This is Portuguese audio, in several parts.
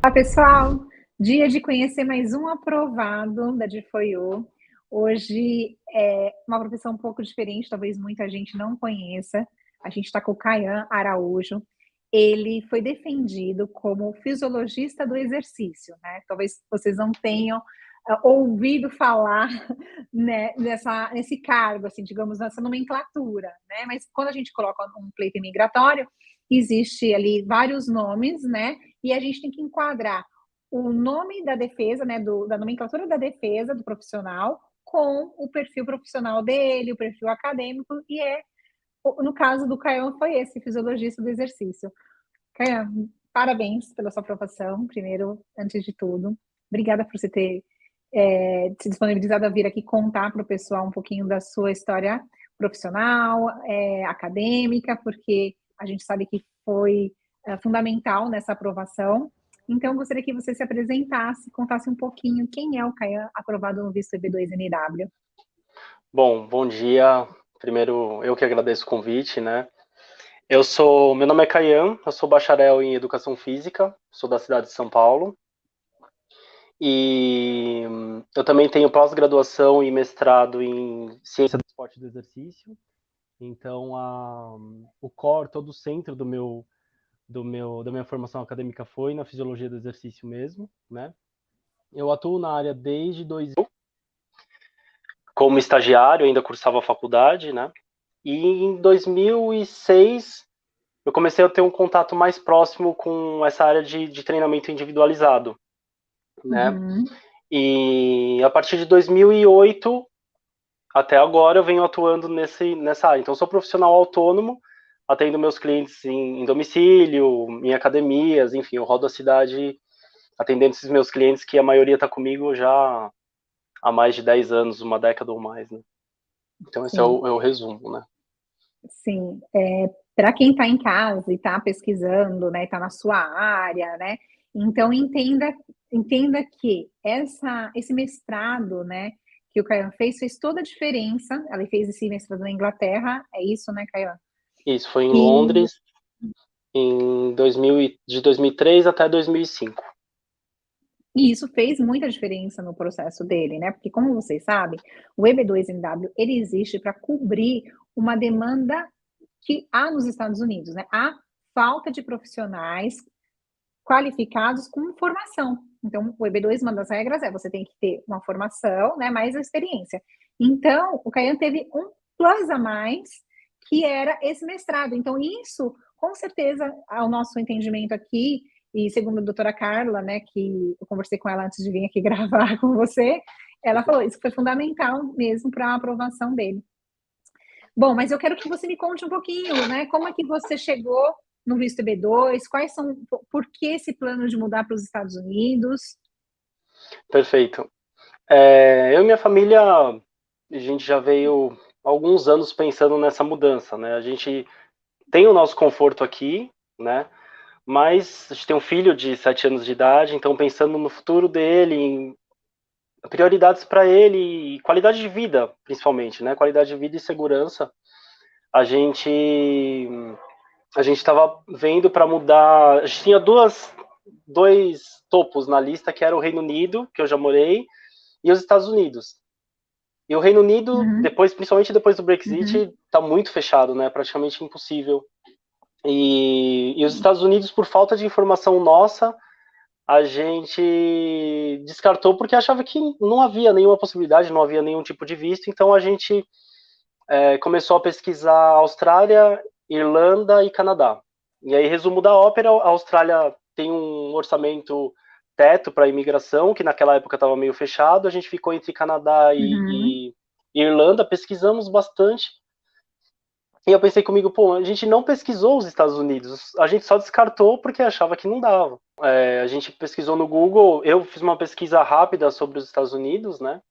Olá, pessoal. Dia de conhecer mais um aprovado da DFOIU. Hoje é uma profissão um pouco diferente, talvez muita gente não conheça. A gente está com o Caian Araújo. Ele foi defendido como fisiologista do exercício, né? Talvez vocês não tenham ouvido falar, né, nesse cargo, assim, digamos, nessa nomenclatura, né? Mas quando a gente coloca um pleito imigratório, existe ali vários nomes, né? E a gente tem que enquadrar o nome da defesa, né, da nomenclatura da defesa do profissional com o perfil profissional dele, o perfil acadêmico, e no caso do Caian foi esse, fisiologista do exercício. Caian, parabéns pela sua aprovação, primeiro, antes de tudo. Obrigada por você ter se disponibilizado a vir aqui contar para o pessoal um pouquinho da sua história profissional, acadêmica, porque a gente sabe que foi fundamental nessa aprovação. Então, gostaria que você se apresentasse, contasse um pouquinho quem é o Caian aprovado no visto EB2NW. Bom dia. Primeiro, eu que agradeço o convite, né? Meu nome é Caian, eu sou bacharel em Educação Física, sou da cidade de São Paulo. E eu também tenho pós-graduação e mestrado em Ciência do Esporte e do Exercício. Então, o core, todo o centro da minha formação acadêmica foi na fisiologia do exercício mesmo, né? Eu atuo na área desde 2000, como estagiário, ainda cursava a faculdade, né? E em 2006, eu comecei a ter um contato mais próximo com essa área de treinamento individualizado, né? Uhum. E a partir de 2008 até agora eu venho atuando nessa área. Então, eu sou profissional autônomo, atendo meus clientes em domicílio, em academias, enfim, eu rodo a cidade atendendo esses meus clientes, que a maioria está comigo já há mais de 10 anos, uma década ou mais, né? Então, esse é Sim. o resumo, né? Sim, para quem está em casa e está pesquisando, né, está na sua área, né, então entenda que esse mestrado, né, que o Caian fez toda a diferença. Ela fez esse mestrado na Inglaterra, é isso, né, Caian? Isso foi em E, Londres, de 2003 até 2005. e isso fez muita diferença no processo dele, né, porque como vocês sabem, o EB2NW, ele existe para cobrir uma demanda que há nos Estados Unidos, né? Há falta de profissionais qualificados com formação. Então, o EB2, uma das regras é você tem que ter uma formação, né, mais a experiência. Então, o Caian teve um plus a mais, que era esse mestrado. Então, isso, com certeza, ao nosso entendimento aqui, e segundo a doutora Carla, né, que eu conversei com ela antes de vir aqui gravar com você, ela falou isso foi fundamental mesmo para a aprovação dele. Bom, mas eu quero que você me conte um pouquinho, né? Como é que você chegou no visto EB2? Por que esse plano de mudar para os Estados Unidos? Perfeito. Eu e minha família, a gente já veio há alguns anos pensando nessa mudança, né? A gente tem o nosso conforto aqui, né? Mas a gente tem um filho de 7 anos de idade, então pensando no futuro dele, em prioridades para ele e qualidade de vida, principalmente, né? Qualidade de vida e segurança. A gente estava vendo para mudar. A gente tinha dois topos na lista, que era o Reino Unido, que eu já morei, e os Estados Unidos. E o Reino Unido, Uhum, principalmente depois do Brexit, uhum, está muito fechado, né? Praticamente impossível. E os Estados Unidos, por falta de informação nossa, a gente descartou porque achava que não havia nenhuma possibilidade, não havia nenhum tipo de visto. Então a gente começou a pesquisar Austrália, Irlanda e Canadá. E aí, resumo da ópera: a Austrália tem um orçamento teto para imigração, que naquela época estava meio fechado. A gente ficou entre Canadá uhum. e Irlanda, pesquisamos bastante. E eu pensei comigo, pô, a gente não pesquisou os Estados Unidos, a gente só descartou porque achava que não dava. A gente pesquisou no Google, eu fiz uma pesquisa rápida sobre os Estados Unidos, né?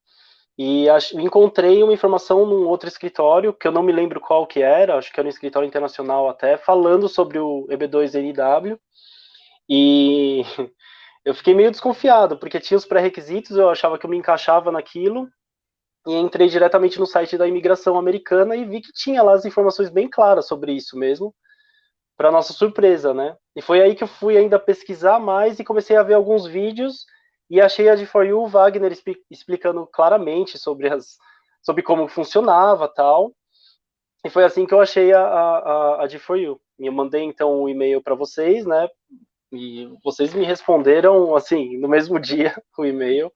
E encontrei uma informação num outro escritório, que eu não me lembro qual que era, acho que era um escritório internacional até, falando sobre o EB2NW. E eu fiquei meio desconfiado, porque tinha os pré-requisitos, eu achava que eu me encaixava naquilo, e entrei diretamente no site da imigração americana e vi que tinha lá as informações bem claras sobre isso mesmo, para nossa surpresa, né? E foi aí que eu fui ainda pesquisar mais e comecei a ver alguns vídeos e achei a G4U, o Wagner explicando claramente sobre como funcionava tal. E foi assim que eu achei a G4U. E eu mandei então um e-mail para vocês, né? E vocês me responderam assim no mesmo dia o e-mail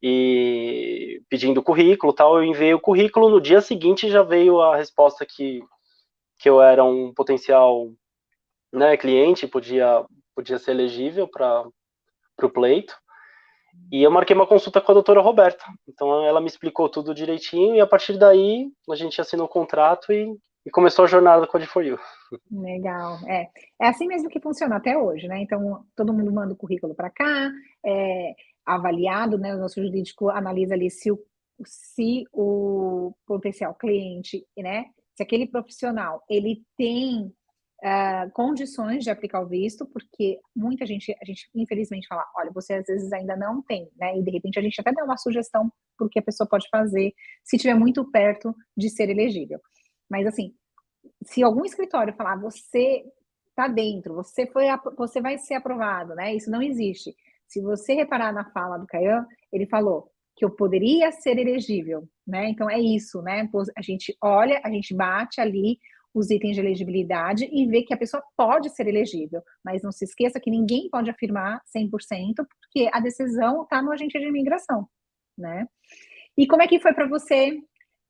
e pedindo o currículo, tal. Eu enviei o currículo, no dia seguinte já veio a resposta que eu era um potencial, né, cliente, podia ser elegível para o pleito. E eu marquei uma consulta com a doutora Roberta. Então ela me explicou tudo direitinho e a partir daí a gente assinou o contrato e começou a jornada com a D4U. Legal. É assim mesmo que funciona até hoje, né? Então, todo mundo manda o currículo para cá, é avaliado, né? O nosso jurídico analisa ali se o potencial cliente, né? Se aquele profissional ele tem condições de aplicar o visto, porque muita gente, a gente infelizmente fala, olha, você às vezes ainda não tem, né? E de repente a gente até dá uma sugestão porque a pessoa pode fazer se estiver muito perto de ser elegível. Mas assim, se algum escritório falar, você está dentro, você vai ser aprovado, né? Isso não existe. Se você reparar na fala do Kayan, ele falou que eu poderia ser elegível, né? Então é isso, né? A gente olha, a gente bate ali os itens de elegibilidade e vê que a pessoa pode ser elegível, mas não se esqueça que ninguém pode afirmar 100%, porque a decisão está no agente de imigração, né? E como é que foi para você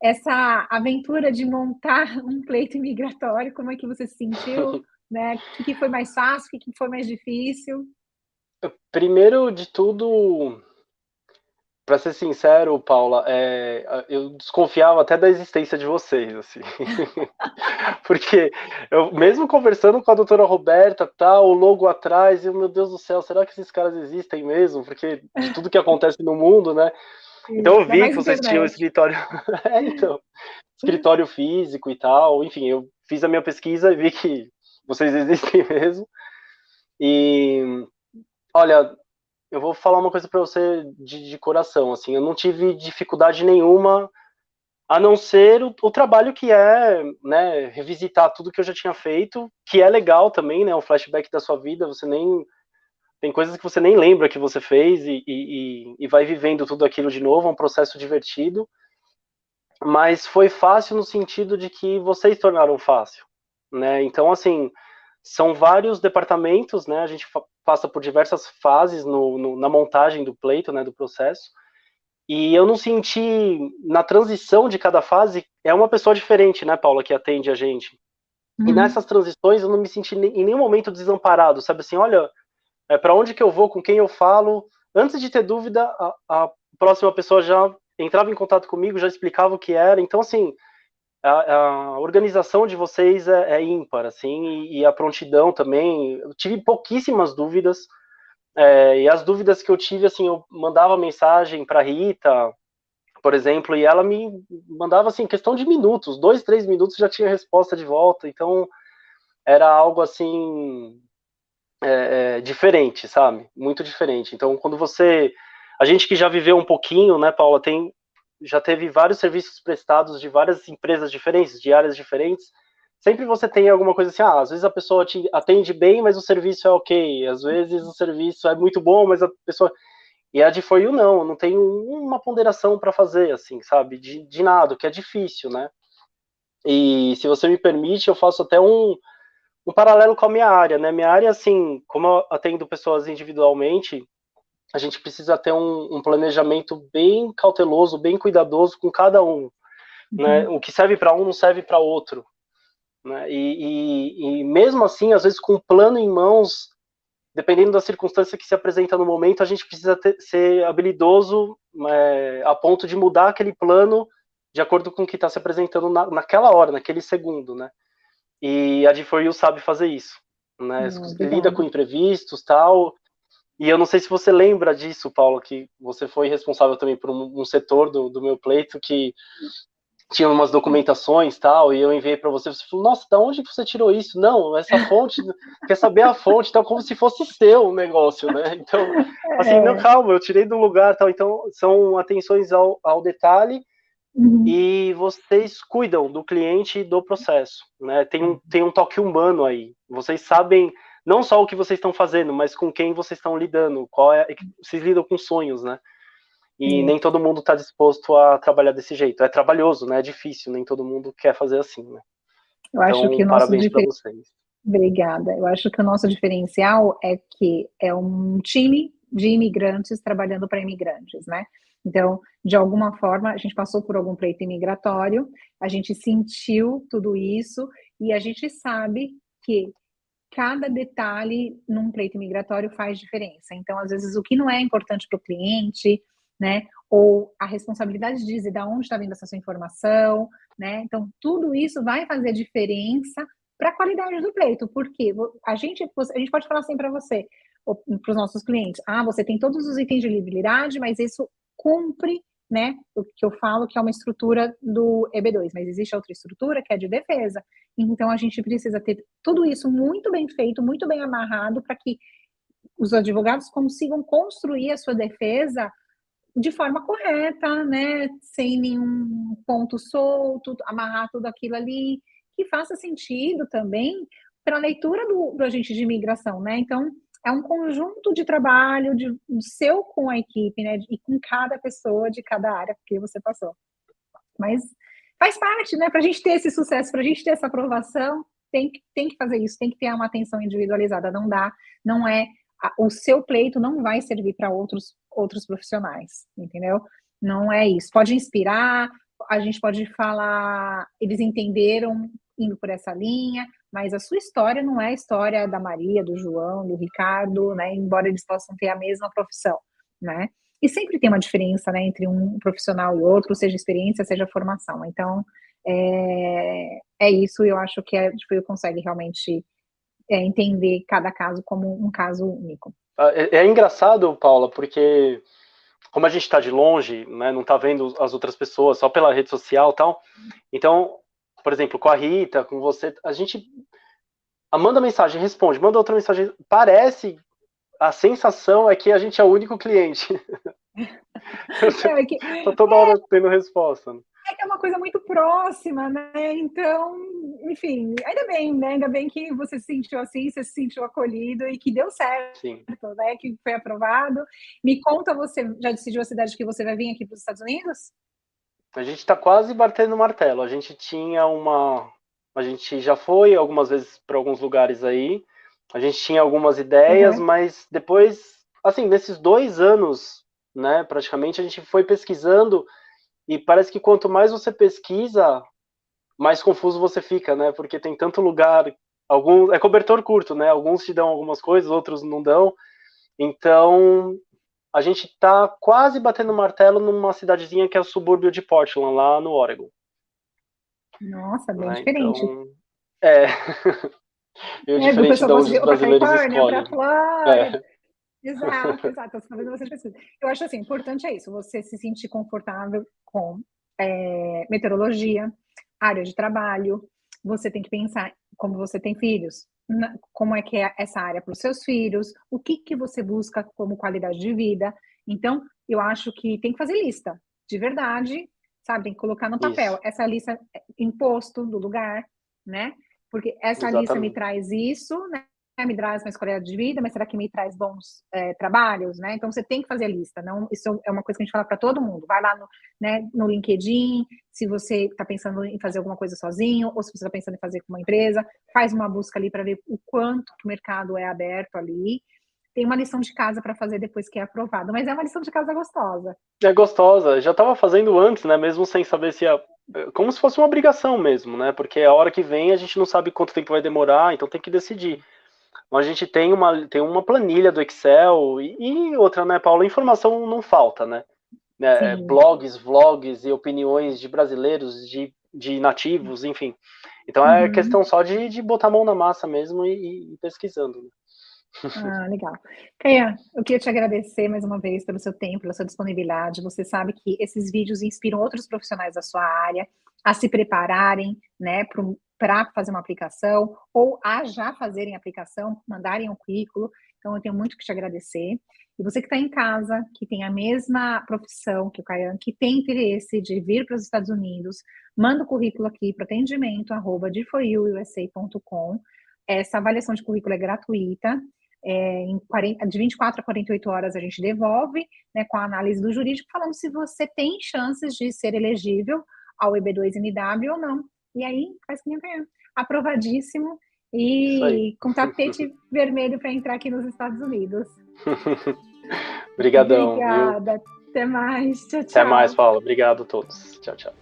essa aventura de montar um pleito imigratório? Como é que você se sentiu? Né? O que foi mais fácil? O que foi mais difícil? Primeiro de tudo, para ser sincero, Paula, eu desconfiava até da existência de vocês, assim. Porque eu, mesmo conversando com a doutora Roberta, tá, o logo atrás, e meu Deus do céu, será que esses caras existem mesmo? Porque de tudo que acontece no mundo, né? Então eu Ainda vi mais que vocês tinham internet. escritório, então, escritório físico e tal. Enfim, eu fiz a minha pesquisa e vi que vocês existem mesmo. E olha, eu vou falar uma coisa para você de coração, assim, eu não tive dificuldade nenhuma, a não ser o trabalho que é, né, revisitar tudo que eu já tinha feito, que é legal também, né, um flashback da sua vida, você nem tem coisas que você nem lembra que você fez e vai vivendo tudo aquilo de novo, é um processo divertido, mas foi fácil no sentido de que vocês tornaram fácil, né? Então, assim, são vários departamentos, né? A gente passa por diversas fases na montagem do pleito, né, do processo. E eu não senti, na transição de cada fase, é uma pessoa diferente, né, Paula, que atende a gente. E Uhum. nessas transições eu não me senti em nenhum momento desamparado, sabe assim, olha, para onde que eu vou, com quem eu falo. Antes de ter dúvida, a próxima pessoa já entrava em contato comigo, já explicava o que era. Então, assim, a organização de vocês é ímpar, assim, e a prontidão também. Eu tive pouquíssimas dúvidas, e as dúvidas que eu tive, assim, eu mandava mensagem para Rita, por exemplo, e ela me mandava, assim, questão de minutos, 2, 3 minutos já tinha resposta de volta. Então, era algo, assim, diferente, sabe? Muito diferente. Então, quando você. A gente que já viveu um pouquinho, né, Paula, já teve vários serviços prestados de várias empresas diferentes, de áreas diferentes. Sempre você tem alguma coisa assim, às vezes a pessoa te atende bem, mas o serviço é ok. Às vezes o serviço é muito bom, mas a pessoa. E a de For You não tem uma ponderação para fazer, assim, sabe? De nada, que é difícil, né? E se você me permite, eu faço até um paralelo com a minha área, né? Minha área, assim, como eu atendo pessoas individualmente, a gente precisa ter um planejamento bem cauteloso, bem cuidadoso com cada um, né? Uhum. O que serve para um não serve para outro, né? E mesmo assim, às vezes com um plano em mãos, dependendo da circunstância que se apresenta no momento, a gente precisa ser habilidoso, a ponto de mudar aquele plano de acordo com o que está se apresentando naquela hora, naquele segundo, né? E a D4U sabe fazer isso, né? Lida com Obrigada. imprevistos, tal. E eu não sei se você lembra disso, Paulo, que você foi responsável também por um setor do meu pleito que tinha umas documentações, tal, e eu enviei para você, você falou, nossa, da onde que você tirou isso? Não, essa fonte, quer saber a fonte, tal, como se fosse seu o negócio, né? Então, assim, não, É. calma, eu tirei do lugar, tal. Então, são atenções ao detalhe Uhum. e vocês cuidam do cliente e do processo, né? Tem um toque humano aí. Vocês sabem não só o que vocês estão fazendo, mas com quem vocês estão lidando, vocês lidam com sonhos, né? E nem todo mundo está disposto a trabalhar desse jeito. É trabalhoso, né? É difícil, nem todo mundo quer fazer assim, né? Eu acho que Então, o nosso parabéns para vocês. Obrigada. Eu acho que o nosso diferencial é que é um time de imigrantes trabalhando para imigrantes, né? Então, de alguma forma, a gente passou por algum pleito imigratório, a gente sentiu tudo isso e a gente sabe que cada detalhe num pleito migratório faz diferença. Então, às vezes, o que não é importante para o cliente, né? Ou a responsabilidade de dizer de onde está vindo essa sua informação, né? Então, tudo isso vai fazer diferença para a qualidade do pleito, porque a gente pode falar assim para você, para os nossos clientes, você tem todos os itens de livre-liberdade, mas isso cumpre, né, o que eu falo que é uma estrutura do EB2, mas existe outra estrutura que é de defesa. Então, a gente precisa ter tudo isso muito bem feito, muito bem amarrado, para que os advogados consigam construir a sua defesa de forma correta, né? Sem nenhum ponto solto, amarrar tudo aquilo ali, que faça sentido também para a leitura do agente de imigração, né? Então, é um conjunto de trabalho seu com a equipe, né? E com cada pessoa de cada área que você passou. Mas faz parte, né? Para a gente ter esse sucesso, para a gente ter essa aprovação, tem que fazer isso, tem que ter uma atenção individualizada. Não dá, não é. O seu pleito não vai servir para outros profissionais, entendeu? Não é isso. Pode inspirar, a gente pode falar, eles entenderam indo por essa linha, mas a sua história não é a história da Maria, do João, do Ricardo, né? Embora eles possam ter a mesma profissão, né? E sempre tem uma diferença, né, entre um profissional e outro, seja experiência, seja formação. Então, é isso, e eu acho que a Difoi consegue realmente entender cada caso como um caso único. É engraçado, Paula, porque como a gente está de longe, né, não está vendo as outras pessoas, só pela rede social e tal, então, por exemplo, com a Rita, com você, a gente manda mensagem, responde, manda outra mensagem, parece, a sensação é que a gente é o único cliente. Tá toda hora tendo resposta. Né? É que é uma coisa muito próxima, né? Então, enfim, ainda bem, né? Ainda bem que você se sentiu assim, você se sentiu acolhido e que deu certo, Sim. né? Que foi aprovado. Me conta, você já decidiu a cidade que você vai vir aqui para os Estados Unidos? A gente está quase batendo o martelo. A gente a gente já foi algumas vezes para alguns lugares aí. A gente tinha algumas ideias, mas depois, assim, nesses 2 anos, né, praticamente, a gente foi pesquisando e parece que quanto mais você pesquisa, mais confuso você fica, né? Porque tem tanto lugar, é cobertor curto, né? Alguns te dão algumas coisas, outros não dão. Então, a gente está quase batendo martelo numa cidadezinha que é o subúrbio de Portland, lá no Oregon. Nossa, bem Né? diferente. Então, é. Eu O diferente pessoal de gosta onde de os ir para brasileiros Califórnia, para escolhem. Flórida. É. Exato, exato. Você está fazendo bastante pesquisa. Eu acho assim, importante é isso, você se sentir confortável com meteorologia, área de trabalho. Você tem que pensar, como você tem filhos, como é que é essa área para os seus filhos, o que você busca como qualidade de vida. Então, eu acho que tem que fazer lista, de verdade, sabe? Tem que colocar no papel. Isso, Essa lista, imposto do lugar, né? Porque essa lista me exatamente. traz isso, né? Me traz mais qualidade de vida, mas será que me traz bons trabalhos, né? Então você tem que fazer a lista. Não, isso é uma coisa que a gente fala para todo mundo. Vai lá no LinkedIn, se você está pensando em fazer alguma coisa sozinho, ou se você está pensando em fazer com uma empresa, faz uma busca ali para ver o quanto que o mercado é aberto ali. Tem uma lição de casa para fazer depois que é aprovado, mas é uma lição de casa gostosa. É gostosa. Já estava fazendo antes, né? Mesmo sem saber se ia. Como se fosse uma obrigação mesmo, né? Porque a hora que vem a gente não sabe quanto tempo vai demorar, então tem que decidir. A gente tem uma planilha do Excel e outra, né, Paulo? Informação não falta, né? Blogs, vlogs e opiniões de brasileiros, de nativos, enfim. Então é questão só de botar a mão na massa mesmo e pesquisando. Né? Legal. Caia, eu queria te agradecer mais uma vez pelo seu tempo, pela sua disponibilidade. Você sabe que esses vídeos inspiram outros profissionais da sua área a se prepararem, né, para fazer uma aplicação ou a já fazerem a aplicação, mandarem um currículo. Então, eu tenho muito que te agradecer. E você que está em casa, que tem a mesma profissão que o Caian, que tem interesse de vir para os Estados Unidos, manda o currículo aqui para atendimento@diforyouusa.com. essa avaliação de currículo é gratuita. De 24 a 48 horas a gente devolve, né, com a análise do jurídico, falando se você tem chances de ser elegível ao EB2NW ou não. E aí, faz que nem ganhar. Aprovadíssimo e com tapete vermelho para entrar aqui nos Estados Unidos. Obrigadão, Obrigada. Viu? Até mais. Tchau, tchau. Até mais, Paula. Obrigado a todos. Tchau, tchau.